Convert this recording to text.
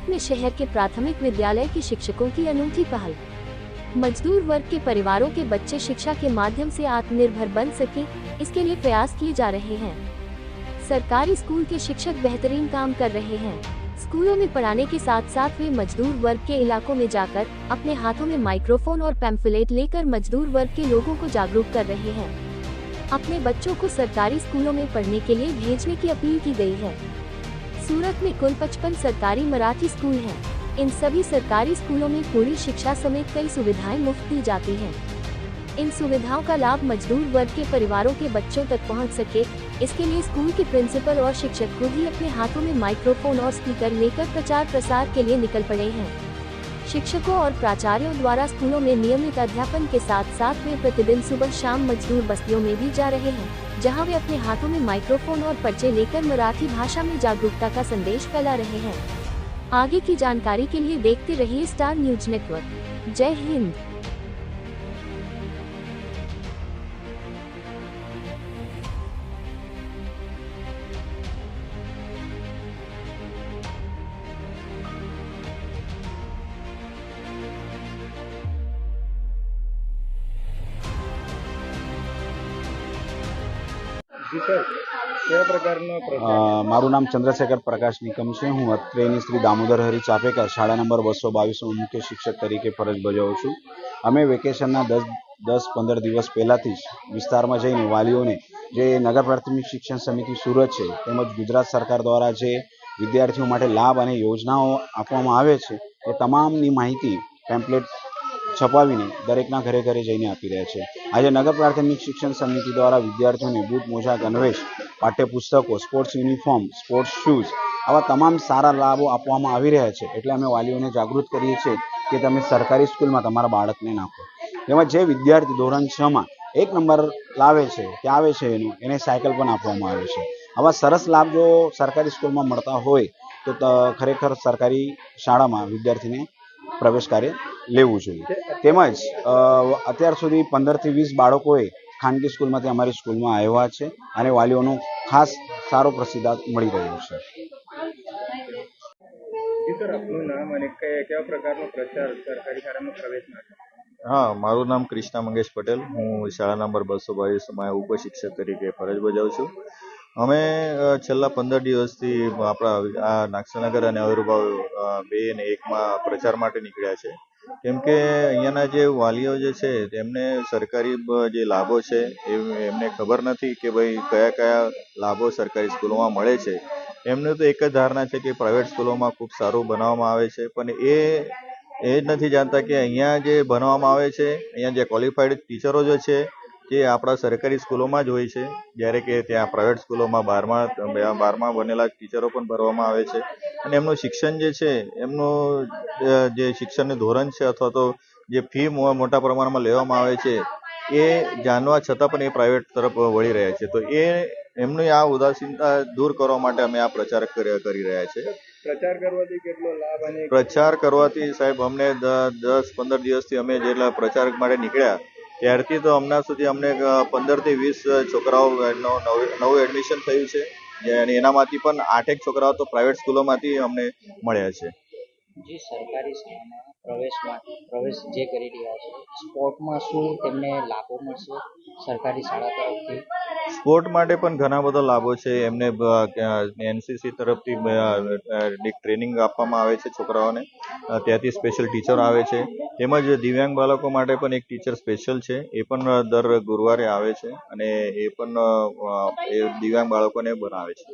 सूरत में शहर के प्राथमिक विद्यालय के शिक्षकों की अनूठी पहल। मजदूर वर्ग के परिवारों के बच्चे शिक्षा के माध्यम से आत्मनिर्भर बन सके, इसके लिए प्रयास किए जा रहे हैं। सरकारी स्कूल के शिक्षक बेहतरीन काम कर रहे हैं। स्कूलों में पढ़ाने के साथ साथ वे मजदूर वर्ग के इलाकों में जाकर अपने हाथों में माइक्रोफोन और पैम्फलेट लेकर मजदूर वर्ग के लोगों को जागरूक कर रहे हैं। अपने बच्चों को सरकारी स्कूलों में पढ़ने के लिए भेजने की अपील की गई है। सूरत में कुल 55 सरकारी मराठी स्कूल हैं। इन सभी सरकारी स्कूलों में पूरी शिक्षा समेत कई सुविधाएं मुफ्त दी जाती हैं। इन सुविधाओं का लाभ मजदूर वर्ग के परिवारों के बच्चों तक पहुंच सके, इसके लिए स्कूल के प्रिंसिपल और शिक्षक खुद ही अपने हाथों में माइक्रोफोन और स्पीकर लेकर प्रचार प्रसार के लिए निकल पड़े हैं। शिक्षकों और प्राचार्यों द्वारा स्कूलों में नियमित अध्यापन के साथ साथ वे प्रतिदिन सुबह शाम मजदूर बस्तियों में भी जा रहे हैं, जहां वे अपने हाथों में माइक्रोफोन और पर्चे लेकर मराठी भाषा में जागरूकता का संदेश फैला रहे हैं। आगे की जानकारी के लिए देखते रहिए स्टार न्यूज नेटवर्क। जय हिंद। जी सर, क्या प्रकारનો મારું નામ ચંદ્રશેખર પ્રકાશ નિકમ છે। હું અત્રેની શ્રી દામોદર હરી ચાપેકર શાળા નંબર 222 મુખ્ય શિક્ષક તરીકે ફરજ બજાવું છું। અમે વેકેશનના 10-15 દિવસ પહેલાથી જ વિસ્તારમાં જઈને વાલીઓને જે નગર પ્રાથમિક શિક્ષણ સમિતિ સુરત છે તેમજ ગુજરાત સરકાર દ્વારા જે વિદ્યાર્થીઓ માટે લાભ અને યોજનાઓ આપવામાં આવે છે એ તમામની માહિતી પેમ્પલેટ છપાવીને દરેકના ઘરે ઘરે જઈને આપી રહ્યા છે। આજે નગર પ્રાથમિક શિક્ષણ સમિતિ દ્વારા વિદ્યાર્થીઓને બૂટ, મોજા, ગણવેશ, પાઠ્યપુસ્તકો, સ્પોર્ટ્સ યુનિફોર્મ, સ્પોર્ટ્સ શૂઝ આવા તમામ સારા લાભો આપવામાં આવી રહ્યા છે। એટલે અમે વાલીઓને જાગૃત કરીએ છીએ કે તમે સરકારી સ્કૂલમાં તમારા બાળકને નાખો। તેમાં જે વિદ્યાર્થી ધોરણ 6માં 1 નંબર લાવે છે કે આવે છે એને સાયકલ પણ આપવામાં આવે છે। આવા સરસ લાભ જો સરકારી સ્કૂલમાં મળતા હોય તો ખરેખર સરકારી શાળામાં વિદ્યાર્થીને પ્રવેશ કાર્ય લેવું જોઈએ। તેમજ અત્યાર સુધી 15 થી 20 બાળકોએ ખાનગી સ્કૂલમાંથી અમારી સ્કૂલમાં આવ્યા છે અને વાલીઓનો ખાસ સારો પ્રતિસાદ મળી રહ્યો છે। જી સર, આપનું નામ અને કયા પ્રકારનો પ્રચાર સરકારી શાળામાં પ્રવેશ માટે? હા, મારું નામ કૃષ્ણા મંગેશ પટેલ। હું શાળા નંબર 222માં ઉપશિક્ષક તરીકે ફરજ બજાવું છું। અમે છેલ્લા 15 દિવસથી આપણા આ નાગસાનગર અને આવિર્ભાવ 2 અને 1માં પ્રચાર માટે નીકળ્યા છે। કેમ કે અહીંયાના જે વાલીઓ જે છે તેમને સરકારી જે લાભો છે એમને ખબર નથી કે ભાઈ કયા કયા લાભો સરકારી સ્કૂલોમાં મળે છે। એમને તો એક જ ધારણા છે કે પ્રાઇવેટ સ્કૂલોમાં ખૂબ સારું બનાવવામાં આવે છે, પણ એ જ નથી જાણતા કે અહીંયા જે ભણવામાં આવે છે, અહીંયા જે ક્વોલિફાઈડ ટીચરો જે છે જે આપણા સરકારી સ્કૂલોમાં જ હોય છે, જ્યારે કે ત્યાં પ્રાઇવેટ સ્કૂલોમાં 12મા ભણેલા ટીચરો પણ ભરવામાં આવે છે અને એમનું શિક્ષણ જે છે એમનું જે શિક્ષણનું ધોરણ છે અથવા તો જે ફી મોટા પ્રમાણમાં લેવામાં આવે છે એ જાણવા છતાં પણ એ પ્રાઇવેટ તરફ વળી રહ્યા છે। તો એ એમની આ ઉદાસીનતા દૂર કરવા માટે અમે આ પ્રચાર કરી રહ્યા છીએ। પ્રચાર કરવાથી કેટલો લાભ અને પ્રચાર કરવાથી સાહેબ અમને 10-15 દિવસથી અમે જેટલા પ્રચાર માટે નીકળ્યા ત્યારથી તો હમણાં સુધી અમને 15 થી 20 છોકરાઓ નવું એડમિશન થયું છે અને એનામાંથી પણ 8 છોકરાઓ તો પ્રાઇવેટ સ્કૂલોમાંથી અમને મળ્યા છે। જે સરકારી શાળામાં પ્રવેશ જે કરી રહ્યા છે, સ્પોર્ટમાં શું તેમને લાભો મળશે સરકારી શાળા તરફથી? સ્પોર્ટ માટે પણ ઘણા બધા લાભો છે। એમને એનસીસી તરફથી ટ્રેનિંગ આપવામાં આવે છે છોકરાઓને, ત્યાંથી સ્પેશિયલ ટીચર આવે છે। તેમજ દિવ્યાંગ બાળકો માટે પણ એક ટીચર સ્પેશિયલ છે, એ પણ દર ગુરુવારે આવે છે અને એ પણ દિવ્યાંગ બાળકોને ભણાવે છે।